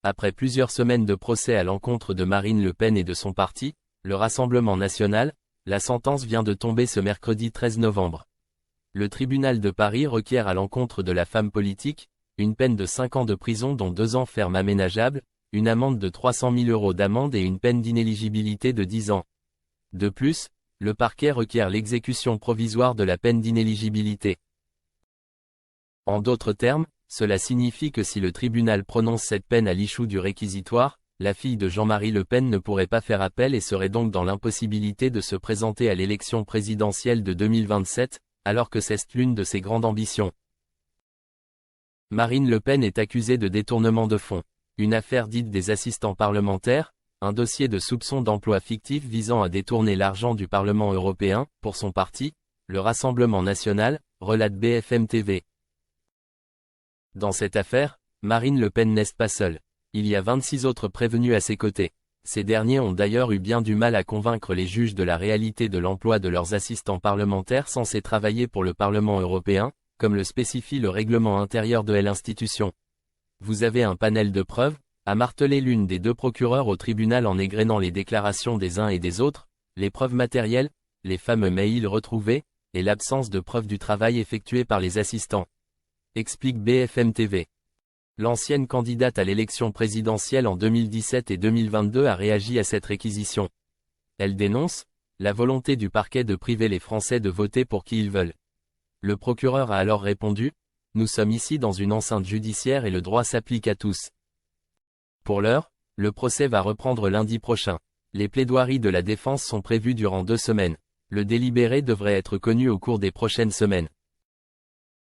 Après plusieurs semaines de procès à l'encontre de Marine Le Pen et de son parti, le Rassemblement national, la sentence vient de tomber ce mercredi 13 novembre. Le tribunal de Paris requiert à l'encontre de la femme politique, une peine de 5 ans de prison dont 2 ans ferme aménageable, une amende de 300 000 € d'amende et une peine d'inéligibilité de 10 ans. De plus, le parquet requiert l'exécution provisoire de la peine d'inéligibilité. En d'autres termes, cela signifie que si le tribunal prononce cette peine à l'issue du réquisitoire, la fille de Jean-Marie Le Pen ne pourrait pas faire appel et serait donc dans l'impossibilité de se présenter à l'élection présidentielle de 2027, alors que c'est l'une de ses grandes ambitions. Marine Le Pen est accusée de détournement de fonds. Une affaire dite des assistants parlementaires, un dossier de soupçon d'emploi fictif visant à détourner l'argent du Parlement européen, pour son parti, le Rassemblement national, relate BFM TV. Dans cette affaire, Marine Le Pen n'est pas seule. Il y a 26 autres prévenus à ses côtés. Ces derniers ont d'ailleurs eu bien du mal à convaincre les juges de la réalité de l'emploi de leurs assistants parlementaires censés travailler pour le Parlement européen, comme le spécifie le règlement intérieur de l'institution. Vous avez un panel de preuves, a martelé l'une des 2 procureurs au tribunal en égrénant les déclarations des uns et des autres, les preuves matérielles, les fameux mails retrouvés, et l'absence de preuves du travail effectué par les assistants. Explique BFM TV. L'ancienne candidate à l'élection présidentielle en 2017 et 2022 a réagi à cette réquisition. Elle dénonce la volonté du parquet de priver les Français de voter pour qui ils veulent. Le procureur a alors répondu « Nous sommes ici dans une enceinte judiciaire et le droit s'applique à tous ». Pour l'heure, le procès va reprendre lundi prochain. Les plaidoiries de la défense sont prévues durant 2 semaines. Le délibéré devrait être connu au cours des prochaines semaines.